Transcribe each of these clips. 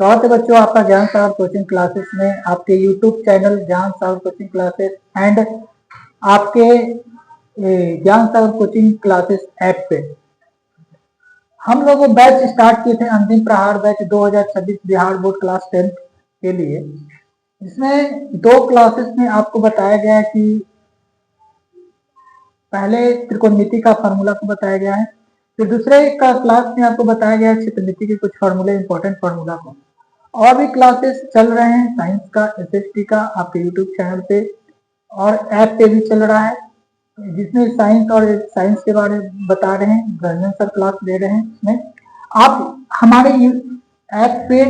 स्वागत है बच्चों आपका ज्ञान सागर कोचिंग क्लासेस में, आपके यूट्यूब चैनल ज्ञान सागर कोचिंग क्लासेस एंड आपके ज्ञान सागर कोचिंग क्लासेस ऐप पे हम लोग बैच स्टार्ट किए थे। अंतिम प्रहार बैच 2026 बिहार बोर्ड क्लास 10 के लिए। इसमें 2 क्लासेस में आपको बताया गया है कि पहले त्रिकोणमिति का फार्मूला को बताया गया है, फिर दूसरे का क्लास में आपको बताया गया है क्षेत्रमिति के कुछ फार्मूले, इंपॉर्टेंट फार्मूला को। और भी क्लासेस चल रहे हैं साइंस का, एसएसटी का आपके यूट्यूब चैनल पे और ऐप पे भी चल रहा है, जिसमें साइंस के बारे में बता रहे हैं। रंजन सर क्लास दे रहे हैं। इसमें आप हमारे ऐप पे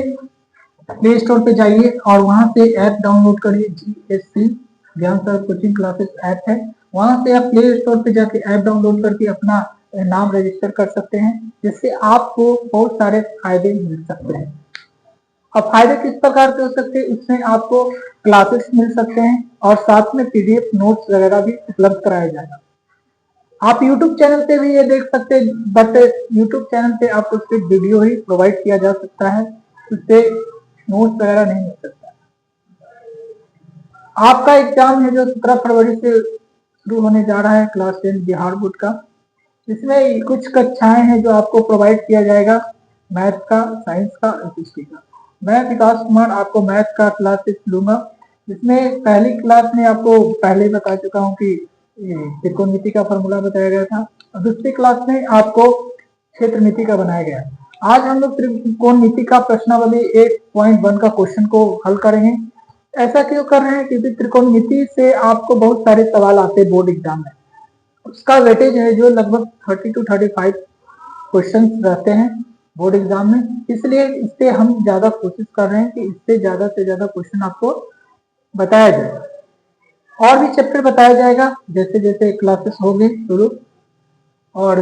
प्ले स्टोर पे जाइए और वहां से ऐप डाउनलोड करिए। GSC ज्ञान सागर कोचिंग क्लासेस ऐप है, वहां से आप प्ले स्टोर पे जाके ऐप डाउनलोड करके अपना नाम रजिस्टर कर सकते हैं, जिससे आपको बहुत सारे फायदे मिल सकते हैं। अब फायदे किस प्रकार के हो सकते हैं, इसमें आपको क्लासेस मिल सकते हैं और साथ में PDF नोट्स वगैरह भी उपलब्ध कराया जाएगा। आप YouTube चैनल पे भी ये देख सकते हैं, बट YouTube चैनल पे आपको सिर्फ वीडियो ही प्रोवाइड किया जा सकता है, उससे नोट्स वगैरह नहीं मिल सकता। आपका एग्जाम है जो 17 फरवरी से शुरू होने जा रहा है क्लास 10 बिहार बोर्ड का। इसमें कुछ कक्षाएं हैं जो आपको प्रोवाइड किया जाएगा, मैथ का, साइंस का, एसएसटी का। मैं विकास कुमार आपको मैथ का क्लासेस लूंगा। इसमें पहली क्लास में आपको पहले ही बता चुका हूँ कि त्रिकोणमिति का फॉर्मूला बताया गया था, और दूसरी क्लास में आपको क्षेत्रमिति का बनाया गया। आज हम लोग त्रिकोणमिति का प्रश्नावली 8.1 का क्वेश्चन को हल करेंगे। ऐसा क्यों कर रहे हैं, क्योंकि त्रिकोणमिति से आपको बहुत सारे सवाल आते हैं बोर्ड एग्जाम में। उसका वेटेज है जो लगभग 30 to 35 क्वेश्चन रहते हैं बोर्ड एग्जाम में, इसलिए इससे हम ज्यादा कोशिश कर रहे हैं कि इससे ज्यादा से ज्यादा क्वेश्चन आपको बताया जाए। और भी चैप्टर बताया जाएगा जैसे जैसे क्लासेस होंगे शुरू। और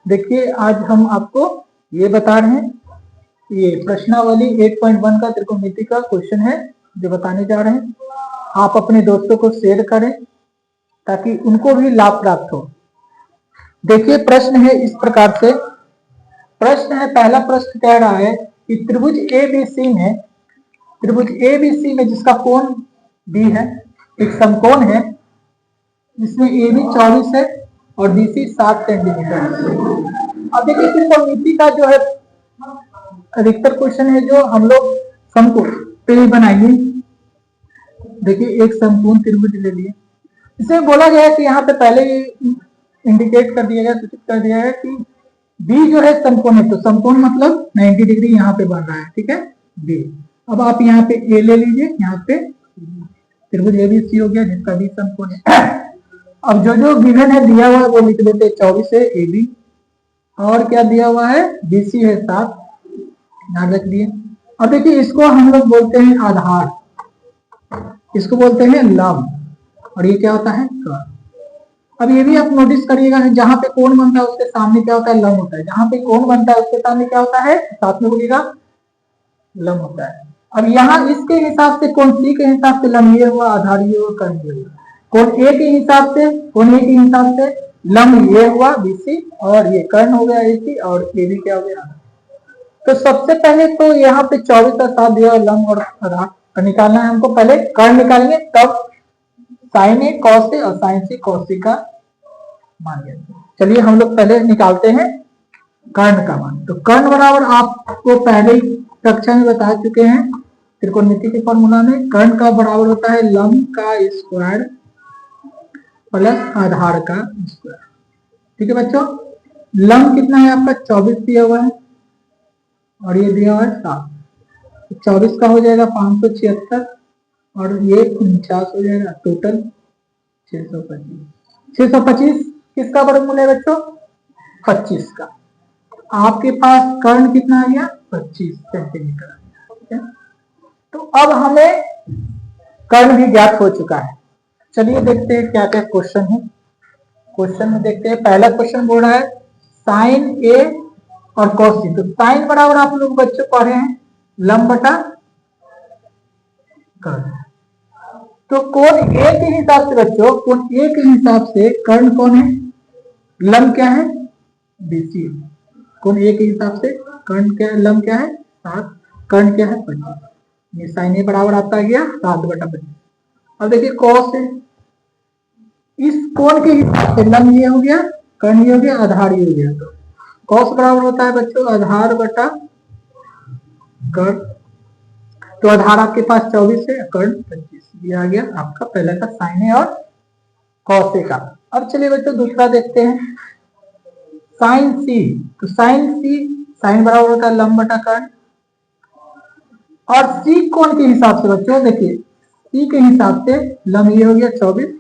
देखिए आज हम आपको ये बता रहे हैं, ये प्रश्नावली 8.1 का त्रिकोणमिति का क्वेश्चन है जो बताने जा रहे हैं। आप अपने दोस्तों को शेयर करें ताकि उनको भी लाभ प्राप्त हो। देखिए प्रश्न है इस प्रकार से, प्रश्न है, पहला प्रश्न कह रहा है कि त्रिभुज ABC में जिसका कोण B है, एक समकोण है जिसमें AB 24 है और BC 7 सेंटीमीटर है। अब देखिए त्रिकोणमिति का जो है अधिकतर क्वेश्चन है जो हम लोग समकोण पे ही बनाएंगे। देखिए एक समकोण त्रिभुज ले लिए, इसमें बोला गया है कि यहाँ पे पहले इंडिकेट कर दिया गया, सूचित कर दिया है कि B जो है समकोण है, तो समकोण मतलब 90 डिग्री यहाँ पे बन रहा है, ठीक है B। अब आप यहाँ पे A ले लीजिए, यहाँ पे त्रिभुज ABC हो गया जिसका B समकोण है। अब जो जो गिवन है दिया हुआ है वो लिख देते, 24 है AB और क्या दिया हुआ है BC है 7, ध्यान रख दिए। अब देखिए इसको हम लोग बोलते हैं आधार, इसको बोलते हैं लंब, और ये क्या होता है कर्ण। अब ये भी आप नोटिस करिएगा, जहां पे कोण बनता है उसके सामने क्या होता है लंब होता है, जहां पे कोण बनता है उसके सामने क्या होता है, साथ में बोलिएगा लंब होता है। अब यहाँ इसके हिसाब से कोण C के हिसाब से लंब ये हुआ, आधार ये हुआ, कर्ण ये हुआ। कोण A के हिसाब से, कोण A के हिसाब से लंब ये हुआ BC, और ये कर्ण हो गया AC, और AB क्या हो गया। तो सबसे पहले तो यहाँ पे 24 का 7 दिया लंब और आधार निकालना है हमको। पहले कर्ण निकालेंगे, तब साइन A cos A और साइन C cos C का मान लिया। चलिए हम लोग पहले निकालते हैं कर्ण का मान। तो कर्ण बराबर आपको पहले ही कक्षा में बता चुके हैं त्रिकोणमिति के फॉर्मूला में, कर्ण का बराबर होता है लंब का स्क्वायर प्लस आधार का स्क्वायर। ठीक है बच्चों, लंब कितना है आपका 24 दिया हुआ है और ये दिया हुआ है 7, 24 का हो जाएगा 576 और ये 49 हो जाएगा, टोटल 625। 625 किसका वर्गमूल है बच्चों, 25 का। आपके पास कर्ण कितना आ गया 25 सेंटीमीटर आ गया। तो अब हमें कर्ण भी ज्ञात हो चुका है। चलिए देखते हैं क्या क्या क्वेश्चन है। क्वेश्चन में देखते हैं, पहला क्वेश्चन बोल रहा है साइन A और cos C। तो साइन बराबर आप लोग बच्चों पढ़े हैं लंब बटा कर्ण। तो कोण A के हिसाब से बच्चों, कोण A के हिसाब से कर्ण कौन है, लंब क्या है BC। कोण A के हिसाब से कर्ण क्या है, लंब क्या है 7, कर्ण क्या है 25, ये साइन ए बराबर आपका गया 7/25। अब देखिए कॉस है, इस कोण के हिसाब से लंब ये हो गया, कर्ण ये हो गया, आधार ये हो गया। तो कॉस बराबर होता है बच्चों आधार बटा कर्ण। तो आधार आपके पास 24 है, कर्ण 25, ये आ गया आपका पहले का साइन ए और कॉस ए का। अब चलिए बच्चों दूसरा देखते हैं, साइन सी। तो साइन सी, साइन बराबर होता है लंब बटा कर्ण, और सी कोण के हिसाब से बच्चों देखिए सी के हिसाब से लंब ये हो गया 24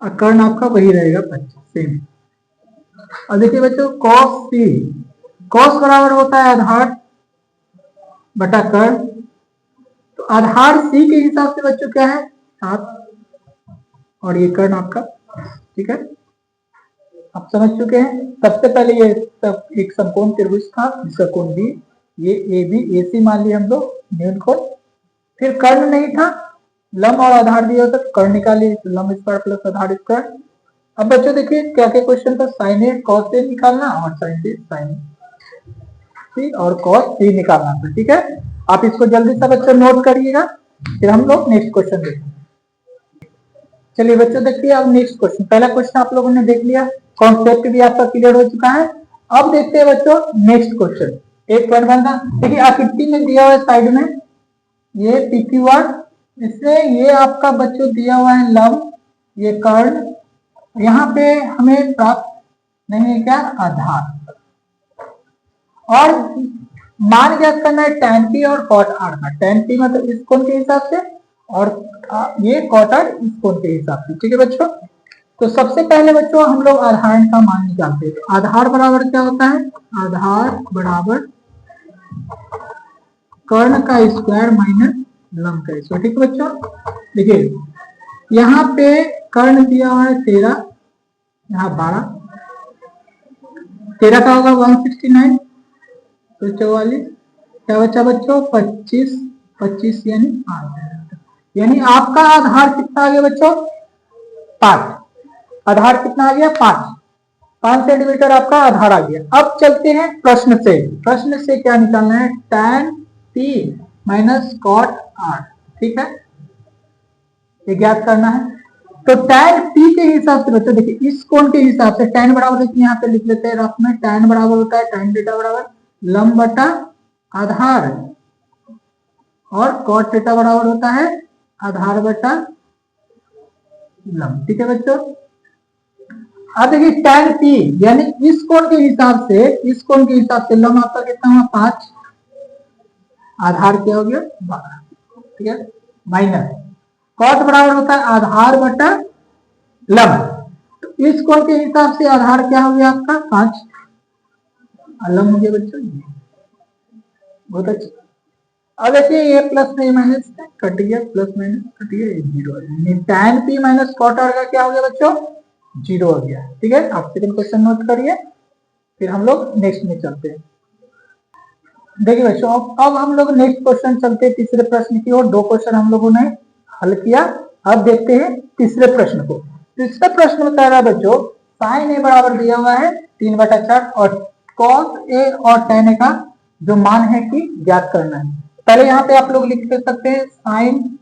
और कर्ण आपका वही रहेगा 25 सेम। और देखिए बच्चों कॉस सी, कॉस बराबर होता है आधार बटा कर्ण। तो आधार सी के हिसाब से बच्चों क्या है 7 और ये कर्ण आपका, ठीक है आप समझ चुके हैं। सबसे पहले ये सब एक समकोण त्रिभुज था जिसका कोण बी, ये ए बी ए सी मान लिया हम लोग न्यून कोण। फिर कर्ण नहीं था, लंब और आधार दिया होता तो कर्ण निकालिए, तो लंब स्क्वायर प्लस आधार स्क्वायर। अब बच्चों देखिए क्या क्या क्वेश्चन था, साइन ए कॉस ए निकालना और साइन सी साइन सी और कॉस सी निकालना था, ठीक है। आप इसको जल्दी से बच्चों नोट करिएगा, फिर हम लोग नेक्स्ट क्वेश्चन देखेंगे। चलिए बच्चों देखिए अब नेक्स्ट क्वेश्चन, पहला क्वेश्चन आप लोगों ने देख लिया, कॉन्सेप्ट भी आपका क्लियर हो चुका है। अब देखते हैं बच्चों नेक्स्ट क्वेश्चन, एक पॉइंट बनता देखिए आकृति में दिया हुआ है साइड में ये PQ1, इसमें ये आपका बच्चों दिया हुआ है लंब, ये कर्ण, यहाँ पे हमें प्राप्त नहीं है क्या आधार, और मान ज्ञात करना है tan P और cot R का। tan P मतलब इस कोण के हिसाब से और ये cot R इस कोण के हिसाब से, ठीक है बच्चों। तो सबसे पहले बच्चों हम लोग आधार का मान निकालते हैं। तो आधार बराबर क्या होता है, आधार बराबर कर्ण का स्क्वायर माइनस लंब का स्क्वायर, ठीक है बच्चों। देखिए यहाँ पे कर्ण दिया हुआ है 13, यहाँ 12, 13 का होगा 169, तो 44 क्या बचा बच्चों 25, 25 यानी 5, यानी आपका आधार कितना आ गया बच्चों 5, आधार कितना आ गया 5 सेंटीमीटर आपका आधार आ गया। अब चलते हैं प्रश्न से, प्रश्न से क्या निकालना है tan P minus cot R, ठीक है ये ज्ञात करना है। तो tan P के हिसाब से बच्चों देखिए इस कोण के हिसाब से tan बराबर देखिए यहाँ पे लिख लेते हैं रफ में, tan बराबर होता है tan थीटा बराबर लंब बटा आधार और cot थीटा बराबर होता है आधार बटा लंब, ठीक है बच्चों। अब देखिए tan P यानी इस कोण के हिसाब से, इस कोण के हिसाब से लंब आपका कितना हुआ 5, आधार क्या हो गया 12, ठीक है माइनस cot बराबर होता है आधार बटा लंब। तो इस कोण के हिसाब से आधार क्या हो गया आपका 5, लंब हो गया बच्चों ये, बहुत अच्छा। अब देखिए ये प्लस में माइनस कट गया, प्लस माइनस कट गया, ये 0 है। tan P minus cot R का क्या हो गया बच्चों 0 हो गया, ठीक है। आप सेकंड क्वेश्चन नोट करिए, फिर हम लोग नेक्स्ट में चलते हैं। देखिए बच्चों अब हम लोग नेक्स्ट क्वेश्चन चलते हैं तीसरे प्रश्न की ओर। 2 क्वेश्चन हम लोगों ने हल किया, अब देखते हैं तीसरे प्रश्न को। तीसरे प्रश्न में कह रहा है बच्चों साइन ए बराबर दिया हुआ है 3/4 और cos ए और tan ए का जो मान है कि ज्ञात करना है। पहले यहाँ पे आप लोग लिख सकते हैं साइन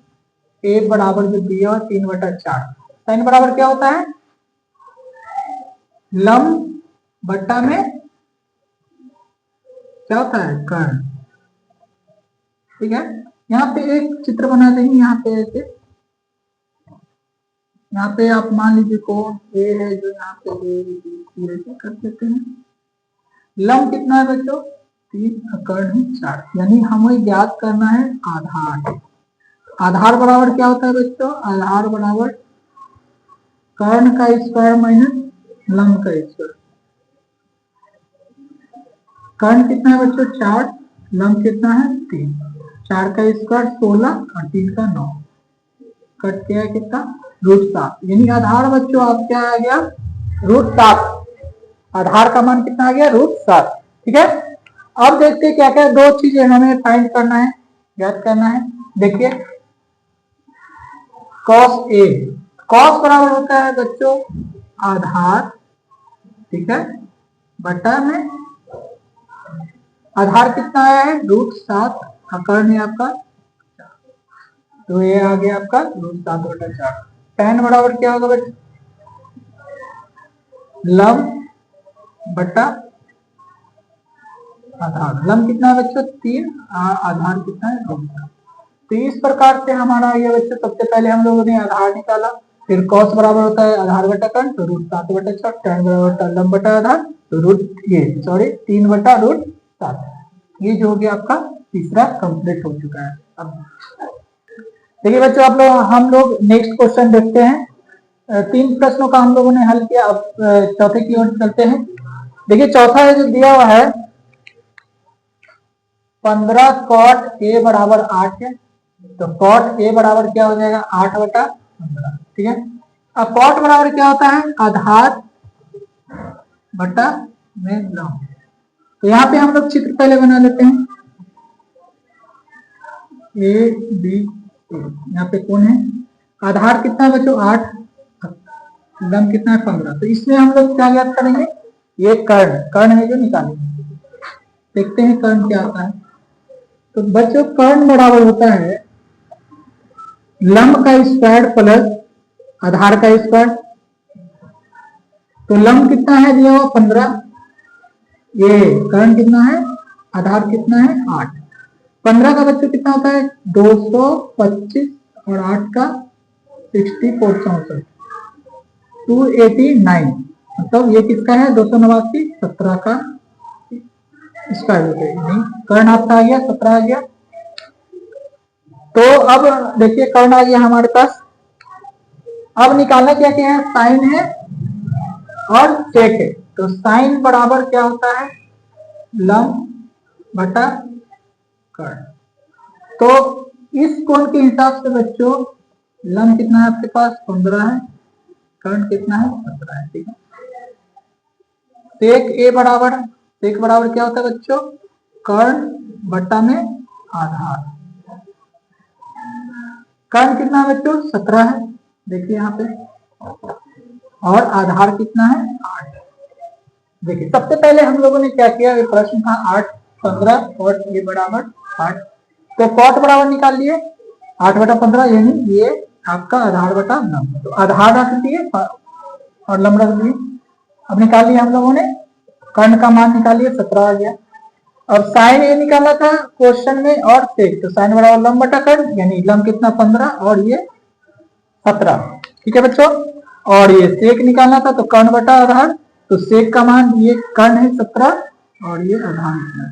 ए बराबर जो दिया हुआ 3/4, साइन बराबर क्या होता है लंब बट्टा में क्या होता है कर्ण, ठीक है। यहाँ पे एक चित्र बना देंगे, यहाँ पे ऐसे, यहाँ पे आप मान लीजिए कोण ए है जो यहाँ पे पूरे से कर देते हैं। लंब कितना है बच्चों 3, कर्ण है 4, यानी हमें ज्ञात करना है आधार। आधार बराबर क्या होता है बच्चों, आधार बराबर कर्ण का स्क्वायर माइनस लंब का स्क्वायर। कर्ण कितना है बच्चों 4, लंब कितना है 3, 4 का स्क्वायर 16 और 3 का 9, कट गया कितना √7, यानी आधार बच्चों आप क्या आ गया √7, आधार का मान कितना आ गया √7, ठीक है। अब देखते हैं क्या क्या 2 चीजें हमें फाइंड करना है, ज्ञात करना है। देखिए cos A, cos बराबर होता है बच्चों आधार, ठीक है बटा में आधार कितना आया है √7 कर्ण है आपका, तो ये आ गया आपका √7/4। tan बराबर क्या होगा बच्चों, लंब बटा आधार। लंब कितना है बच्चों 3, आधार कितना है 2। तो इस प्रकार से हमारा ये बच्चों सबसे पहले हम लोगों ने आधार निकाला, फिर cos बराबर होता है आधार बटा कर्ण, तो √7/6। tan बराबर होता है लंब बटा आधार, तो 3/√7। ये जो हो गया आपका तीसरा कंप्लीट हो चुका है। अब देखिए बच्चों आप लोग, हम लोग नेक्स्ट क्वेश्चन देखते हैं। 3 प्रश्नों का हम लोगों ने हल किया। अब चौथे की ओर चलते हैं। देखिए चौथा है जो दिया हुआ है 15 cot a बराबर 8 है, तो cot a बराबर क्या हो जाएगा 8/15। ठीक है, अब cot बराबर क्या होता है आधार बटा में लंब। तो यहाँ पे हम लोग चित्र पहले बना लेते हैं, ए बी सी। यहाँ पे कौन है, आधार कितना है बच्चों 8, लंब कितना है 15। तो इसमें हम लोग क्या ज्ञात करेंगे, ये कर्ण है जो निकालेंगे। देखते हैं कर्ण क्या आता है। तो बच्चों कर्ण बराबर होता है लंब का स्क्वायर प्लस आधार का स्क्वायर। तो लंब कितना है दिया हुआ 15, ये कर्ण कितना है आधार कितना है 8। 15 का बच्चों कितना होता है 225 और 8 का 64, 64 289। मतलब ये किसका है 289, 17 का स्क्वायर रूट है। नहीं, कर्ण आपका आ गया 17 आ गया। तो अब देखिए कर्ण आ गया हमारे पास। अब निकालना क्या क्या है, साइन है और सेक है। तो साइन बराबर क्या होता है लंब बटा कर्ण। तो इस कोण के हिसाब से बच्चों लंब कितना है आपके पास 15 है, कर्ण कितना है 17 है। ठीक है, सेक ए बराबर, सेक बराबर क्या होता है बच्चों कर्ण बटा में आधार। कर्ण कितना है बच्चों 17 है, देखिए यहाँ पे, और आधार कितना है 8। देखिए सबसे पहले हम लोगों ने क्या किया, ये प्रश्न था 8, 15 और ये बराबर 8। तो कॉट बराबर निकाल लिए 8/15, यानी ये आपका आधार बटा लंब। तो आधार रख दिए और लंब रख दिए। अब निकाल लिया हम लोगों ने, कर्ण का मान निकालिए 17 आ गया। अब साइन ये निकाला था क्वेश्चन में और सेक, तो साइन बराबर लंब बटा कर्ण, यानी लंब कितना 15 और ये 17। ठीक है बच्चों, और ये सेक निकालना था तो कर्ण बटा आधार, तो सेक का मान ये कर्ण है 17 और ये आधार है।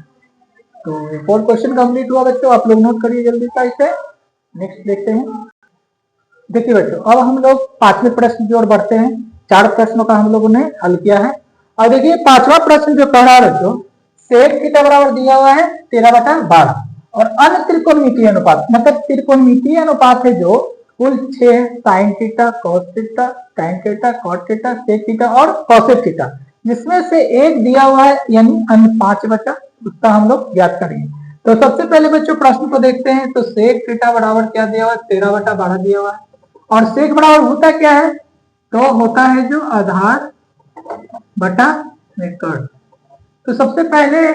तो 4 क्वेश्चन कंप्लीट हुआ बच्चों, आप लोग नोट करिए जल्दी से इसे। नेक्स्ट देखते हैं। देखिए बच्चों अब हम लोग 5वें प्रश्न की ओर बढ़ते हैं। 4 प्रश्नों का हम लोगों ने हल किया है। और देखिए 5वां प्रश्न जो कह रहा है बच्चों, सेक थीटा बराबर दिया हुआ है 13/12 और अन्य त्रिकोणमितीय अनुपात, मतलब त्रिकोणमितीय अनुपात है जो कुल 6 sine theta cos theta tan theta cot theta sec theta और कॉसेक थीटा, जिसमें से एक दिया हुआ है यानी अन्य 5 बचा, उसका हम लोग ज्ञात करेंगे। तो सबसे पहले बच्चों प्रश्न को देखते हैं। तो सेक थीटा बराबर क्या दिया हुआ है 13/12 दिया हुआ है, और सेक बराबर होता क्या है, तो होता है जो आधार बटा में कर्ण। तो सबसे पहले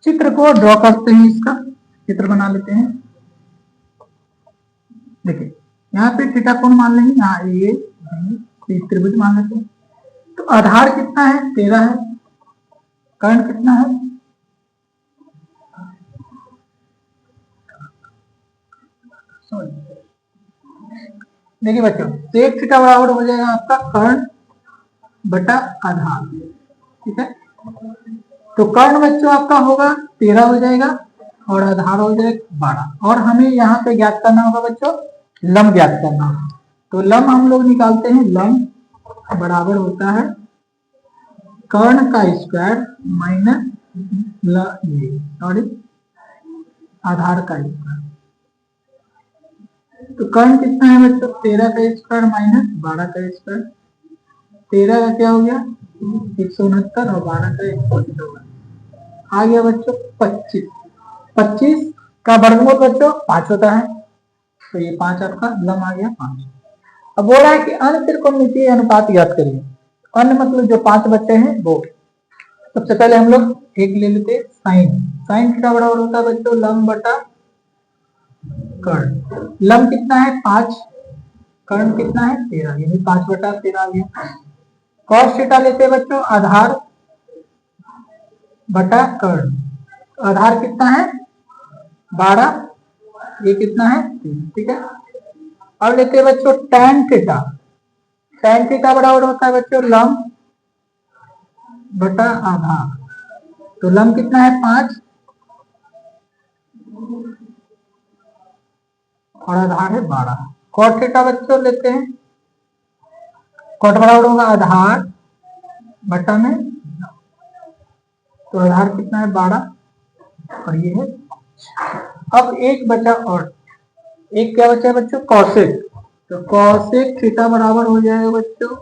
चित्र को ड्रॉ करते हैं, इसका चित्र बना लेते हैं। देखिए यहाँ पे थीटा कोण मान लेंगे, यहाँ ये त्रिभुज मान लेते हैं। तो आधार कितना है 13 है, कर्ण कितना है देखिए बच्चों सेक थीटा बराबर हो जाएगा आपका कर्ण बटा आधार। ठीक है, तो कर्ण बच्चों आपका होगा 13 हो जाएगा और आधार हो जाएगा 12। और हमें यहाँ पे ज्ञात करना होगा बच्चों लंब ज्ञात करना होगा। तो लंब हम लोग निकालते हैं, लंब बराबर होता है कर्ण का स्क्वायर माइनस आधार का स्क्वायर। तो कर्ण कितना है बच्चों 13 का स्क्वायर माइनस 12 का स्क्वायर। 13 का क्या हो गया 169 और 12 का 154 आ गया बच्चों 25। 25 का वर्गमूल बच्चों 5 होता है, तो ये 5 आपका लंब आ गया 5। अब बोल रहा है कि अन्य त्रिकोणमितीय अनुपात ज्ञात करिए। अन्य मतलब जो 5 बच्चे हैं वो, सबसे पहले हम लोग एक ले लेते हैं साइन। साइन थीटा बराबर होता है बच्चों लंब बटा कर्ण। लंब कितना है 5, कर्ण कितना है 13, यानी 5/13 आ गया। कॉस थीटा लेते हैं बच्चों आधार बटा कर्ण। आधार कितना है 12, ये कितना है 3, ठीक है। अब लेते हैं बच्चों tan थीटा। tan थीटा बराबर होता है बच्चों लंब बटा आधार। तो लंब कितना है 5 और आधार है 12। cot थीटा बच्चों लेते हैं, cot बराबर होगा आधार बटा में, तो आधार कितना है 12 और ये है। अब एक बचा और एक क्या बचा है बच्चों कौशिक। तो कौशिक थीटा बराबर हो जाएगा बच्चों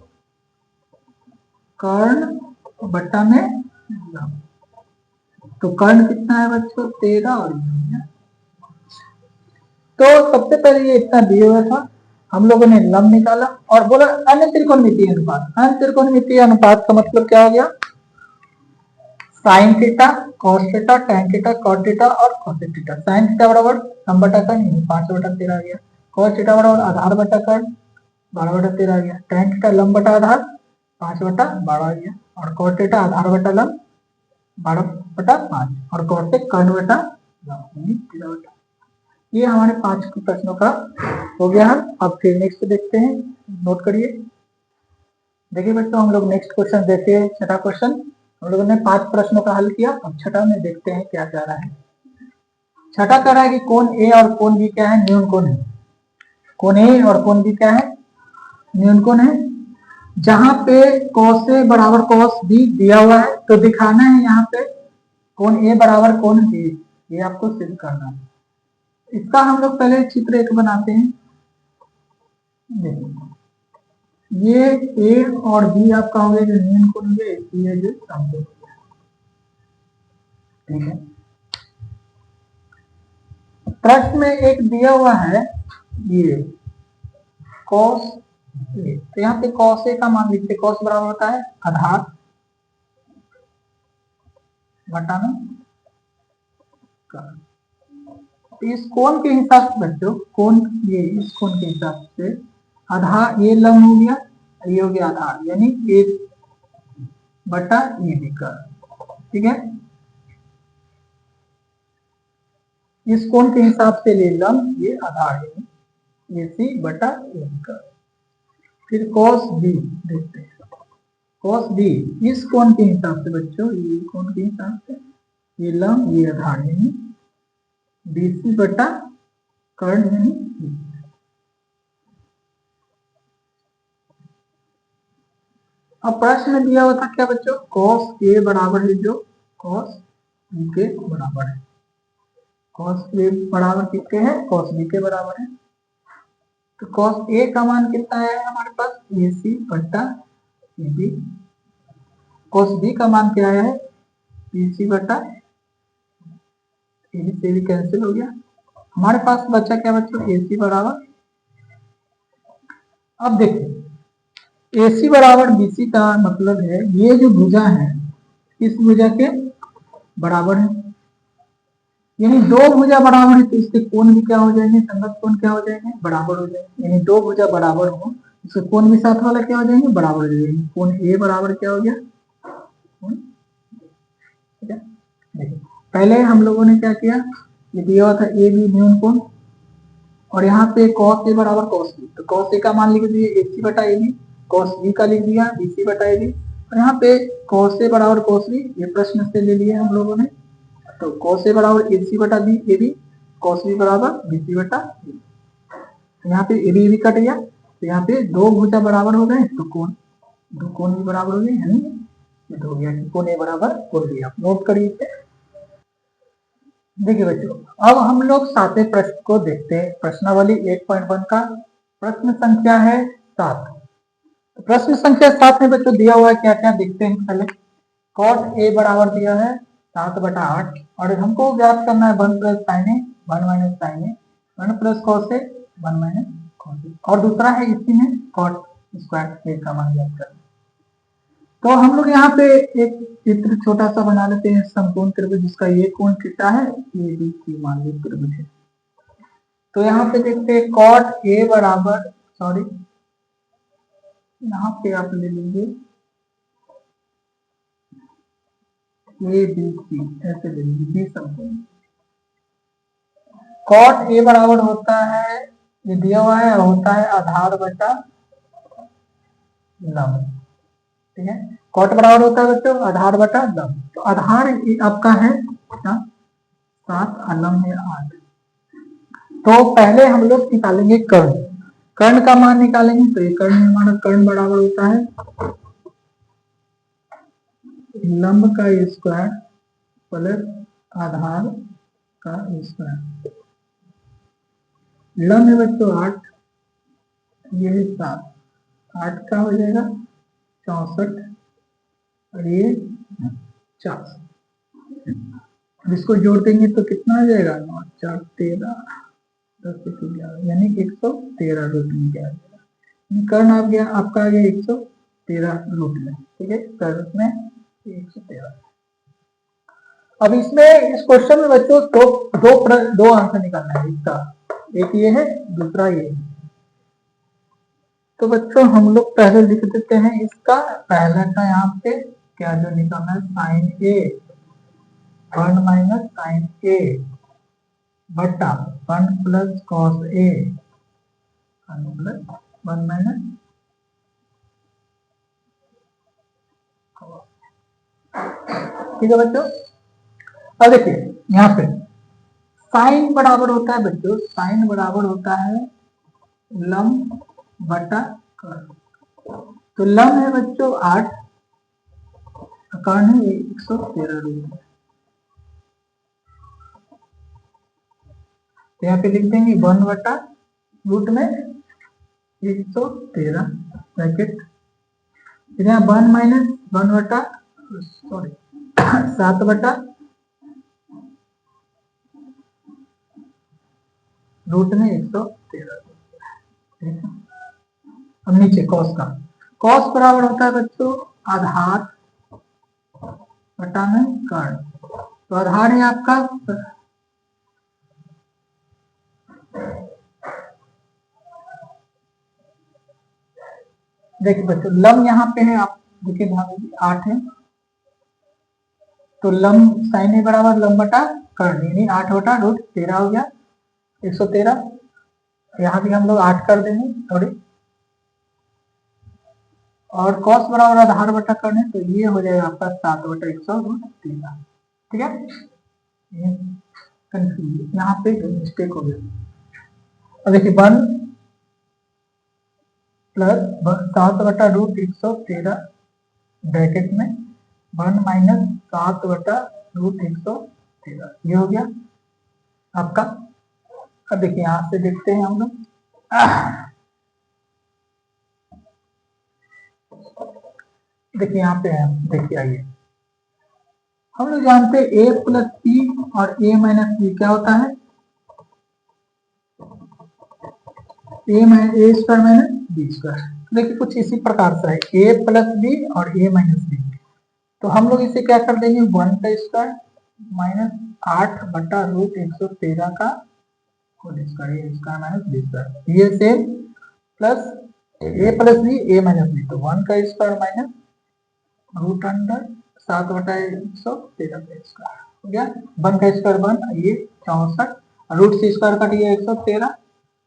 कर्ण बटा में लंब। तो कर्ण कितना है बच्चों 13 और तो सबसे पहले ये इतना दिया हुआ था, हम लोगों ने लंब निकाला और बोला अन्य त्रिकोणमितीय अनुपात। अन्य त्रिकोणमितीय अनुपात का मतलब क्या हो गया sign theta cos theta tan theta cot theta और कोसेक थीटा। साइन थीटा बराबर लंब बटा कर्ण 5/13 आ गया। cos थीटा बराबर आधार बटा कर्ण 12/13 आ गया। tan थीटा लंब बटा आधार 5/12 आ गया और cot थीटा आधार बटा लंब 12/5 और कोसेक कर्ण बटा लंब 13/। ये हमारे 5 प्रश्नों का हो गया है। अब फिर नेक्स्ट देखते हैं, नोट करिए। देखिए बच्चों हम लोग नेक्स्ट क्वेश्चन देखते हैं, छठा क्वेश्चन। हम लोगों ने 5 प्रश्नों का हल किया, अब छठा में देखते हैं क्या कह रहा है। छठा कह रहा है कि कोण ए और कोण बी क्या है न्यून कोण है। कोण ए और कोण बी क्या है न्यून कोण है। जहां पे cos ए बराबर cos बी दिया हुआ है तो दिखाना है यहाँ पे कोण ए बराबर कोण बी, ये आपको सिद्ध करना है। इसका हम लोग पहले चित्र एक बनाते हैं। ये ए और बी आपका हो गया जो न्यून कोण हो गया, सी है जो समकोण हो गया, ठीक है। प्रश्न में एक दिया हुआ है ये cos ए, तो यहाँ पे cos ए का मान लिखते, cos बराबर होता है आधार बटा में कर्ण। तो इस कोण के हिसाब से बच्चों कोण ये इस कोण के हिसाब से आधार ये लंब हो गया, ये हो गया आधार यानी ए बटा ए बी कर्ण, ठीक है। इस कोण के हिसाब से ले लंब ये आधार यानी ए सी बटा ए बी कर्ण। फिर cos बी देखते हैं। cos बी इस कोण के हिसाब से बच्चों ये कोण के हिसाब से ये लंब ये आधार यानी BC बटा कर्ण यानी अब प्रश्न में दिया हुआ था क्या बच्चों cos A बराबर है जो cos B के बराबर है। cos A बराबर किसके है cos B के बराबर है। तो cos A का मान कितना है हमारे पास AC बटा AB। cos B का मान क्या है BC बटा AB से भी कैंसिल हो गया। हमारे पास बचा क्या बच्चों AC बराबर, अब देखिए AC बराबर BC का मतलब है ये जो भुजा है इस भुजा के बराबर है, यानी दो भुजा बराबर है तो इसके कोण भी क्या हो जाएंगे संगत कोण क्या हो जाएंगे बराबर हो जाएंगे। यानी दो भुजा बराबर हो इसके कोण भी साथ वाला क्या हो जाएंगे बराबर हो जाएंगे। कोण A बराबर क्या हो गया, ठीक है। देखिए पहले हम लोगों ने क्या किया, ये दिया हुआ था ए बी न्यून कोण और यहाँ पे cos A बराबर cos B, तो cos A का मान लिख दिए AC बटा AB, cos B का लिख दिया BC बटा AB और यहाँ पे cos A बराबर cos B, ये प्रश्न से ले लिए हम लोगों ने। तो cos A बराबर AC बटा B AB, cos B बराबर BC बटा AB। यहाँ पे AB भी कट गया तो यहाँ पे दो भुजा बराबर हो गए तो कोण दो कोण भी बराबर हो गए, यानी ये तो हो गया कि कोण A बराबर कोण B। आप नोट करिए इसे। देखिए बच्चों अब हम लोग सातवें प्रश्न को देखते हैं। प्रश्नावली 8.1 का प्रश्न संख्या है 7। तो प्रश्न संख्या 7 में बच्चों दिया हुआ है क्या क्या देखते हैं। पहले cot A बराबर दिया है 7/8 और हमको ज्ञात करना है 1 + sin A 1 - sin A 1 + cos A 1 - cos A और दूसरा है इसी में cot स्क्वायर A का मान ज्ञात करना। तो हम लोग यहाँ पे एक चित्र छोटा सा बना लेते हैं समकोण त्रिभुज जिसका ये कोण थीटा है ये बी की मान ली त्रिभुज है। तो यहाँ पे देखते हैं कॉट ए बराबर, सॉरी यहाँ पे आप ले लीजिए ए बी सी, ऐसे ले लीजिए बी समकोण। कॉट ए बराबर होता है, ये दिया हुआ है, होता है आधार बटा लंब। ठीक है, कॉट बराबर होता है बच्चों आधार बटा लंब। तो आधार आपका है क्या, 7 और लंब है 8। तो पहले हम लोग निकालेंगे कर्ण, कर्ण का मान निकालेंगे। तो ये कर्ण हमारा कर्ण बराबर होता है लंब का स्क्वायर प्लस आधार का स्क्वायर। लंब है बच्चों 8, ये है 7, 8 का हो जाएगा 64 और ये 4। इसको जोड़ देंगे तो कितना आ जाएगा, 9 4 13 10 11, यानी 113 रूट में क्या आ जाएगा, कर्ण आ गया आपका आ गया 113 रूट में। ठीक है, कर्ण में 113। अब इसमें इस क्वेश्चन में बच्चों दो आंसर निकालना है इसका, एक ये है दूसरा ये है। तो बच्चों हम लोग पहले लिख देते हैं इसका, पहला का यहाँ पे क्या जो निकालना है साइन ए 1 माइनस साइन ए बटा 1 plus cos A 1 plus 1 minus. ठीक है बच्चों, अब देखिए यहाँ पे साइन बराबर होता है बच्चों, साइन बराबर होता है लंब बटा कर्ण। तो लंब है बच्चों 8, कर्ण है 113 रूट। तो यहाँ पे लिख देंगे 1 बटा रूट में 113 ब्रैकेट, फिर यहाँ 1 माइनस 1 बटा सॉरी 7 बटा रूट में 113। ठीक है, अब नीचे कॉस का, कॉस बराबर होता है बच्चों आधार बटा में कर्ण। तो आधार है आपका देखिए बच्चों लंब यहाँ पे है, आप देखिए ध्यान 8 है, तो लंब साइन ए बराबर लंब बटा कर्ण, यानी 8 बटा रूट 13 हो गया 113। यहाँ भी हम लोग 8 कर देंगे थोड़ी, और कॉस बराबर आधार बटा कर्ण है, तो ये हो जाएगा आपका 7 बटा 100 रूट 13। ठीक है, कंफ्यूज यहाँ पे मिस्टेक हो गया। अब देखिए 1 प्लस 7 बटा रूट 113 ब्रैकेट में 1 माइनस 7 बटा रूट 113, ये हो गया आपका। अब देखिए यहां से देखते हैं हम लोग, देखिए यहाँ पे है, देखिए आइए हम लोग जानते हैं ए प्लस बी और ए माइनस बी क्या होता है, ए स्क्वायर माइनस बी स्क्वायर। देखिए कुछ इसी प्रकार से है ए प्लस बी और ए माइनस बी। तो हम लोग इसे क्या कर देंगे 1 का स्क्वायर माइनस 8 बटा रूट 113 का होल स्क्वायर, ए स्क्वायर माइनस बी स्क्वायर, ये सेम प्लस ए प्लस बी ए माइनस बी। तो 1 का स्क्वायर माइनस रूट अंडर 7 बटा 113 का स्क्वायर हो गया, 1 का स्क्वायर 1, ये 64 रूट से स्क्वायर कट गया 113,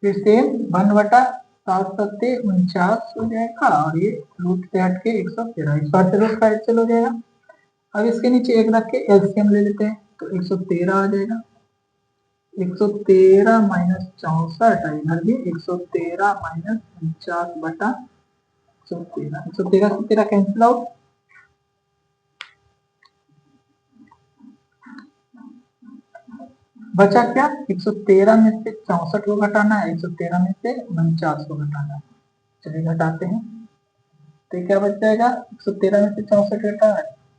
फिर सेम 1 बटा 7 सत्ते 49 हो जाएगा, और ये रूट से हट के 113 स्क्वायर से रूट का कैंसिल हो जाएगा। अब इसके नीचे एक रख के एलसीएम ले लेते हैं, तो 113 आ जाएगा, 113 माइनस 64, इधर भी 113 माइनस 49 बटा 113, 113 से 13 कैंसिल आउट, बचा क्या 113 में से 64 को घटाना है, 113 में से 49 को घटाना है। चलिए घटाते हैं, तो क्या बच जाएगा 113 में से 64 घटा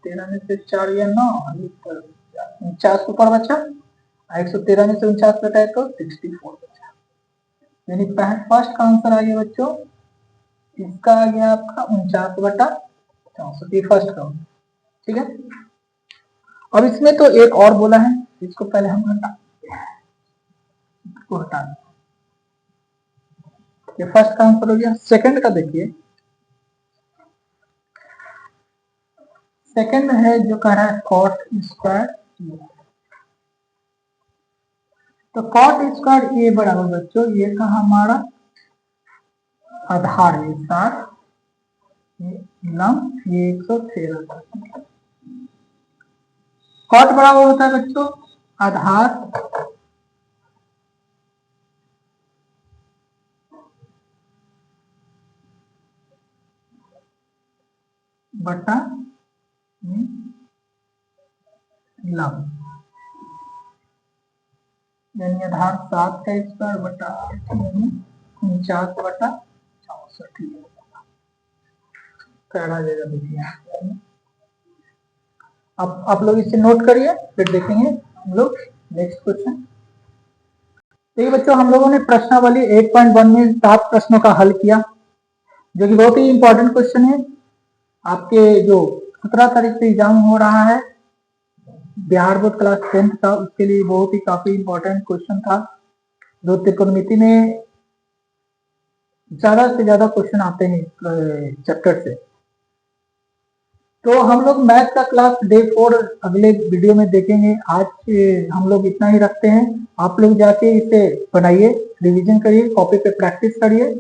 13 में से 4 या 9, 49 ऊपर बचा, 113 में से 49 घटाए तो 64 बचा, यानी फर्स्ट का आंसर आ गया बच्चों, इसका आ गया आपका 49 बटा 64, ये फर्स्ट का। ठीक है, अब इसमें तो एक और बोला है, इसको पहले हम हटा ये फर्स्ट का आंसर हो गया। सेकंड का देखिए, सेकंड है जो कह रहा है कॉट स्क्वायर। तो कॉट स्क्वायर ए बराबर बच्चों ये का हमारा आधार है 60, ये 113। कॉट बराबर होता है बच्चों आधार बटा लंब, यानी आधार 7 का स्क्वायर बटा 8 यानी 49 बटा 64 आ जाएगा। देखिए अब आप लोग इसे नोट करिए, फिर देखेंगे हम लोग नेक्स्ट क्वेश्चन। देखिए बच्चों, हम लोगों ने प्रश्नावली 8.1 में 7 प्रश्नों का हल किया, जो कि बहुत ही इंपॉर्टेंट क्वेश्चन है। आपके जो 17 तारीख से एग्जाम हो रहा है बिहार बोर्ड क्लास 10th का, उसके लिए बहुत ही काफी इंपॉर्टेंट क्वेश्चन था, जो त्रिकोणमिति में ज्यादा से ज्यादा क्वेश्चन आते हैं चैप्टर से। तो हम लोग मैथ का क्लास डे 4 अगले वीडियो में देखेंगे। आज हम लोग इतना ही रखते हैं। आप लोग जाके इसे बनाइए, रिवीजन करिए, कॉपी पे प्रैक्टिस करिए,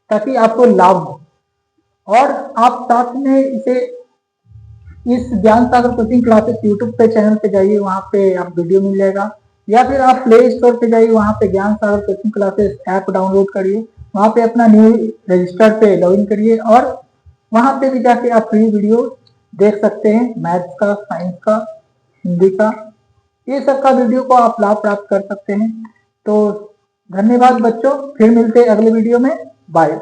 ताकि आपको लाभ हो। और आप साथ में इसे इस ज्ञान सागर कोचिंग क्लासेस यूट्यूब पे चैनल पे जाइए, वहां पे आप वीडियो मिल जाएगा, या फिर आप प्ले स्टोर पे जाइए, वहां पे ज्ञान सागर कोचिंग क्लासेस ऐप डाउनलोड करिए, वहां पे अपना न्यू रजिस्टर पे लॉगिन करिए, और वहां पे भी जाके आप फ्री वीडियो देख सकते हैं। मैथ्स का, साइंस का, हिंदी का, ये सब का वीडियो को आप लाभ प्राप्त कर सकते हैं। तो धन्यवाद बच्चों, फिर मिलते हैं अगले वीडियो में। बाय।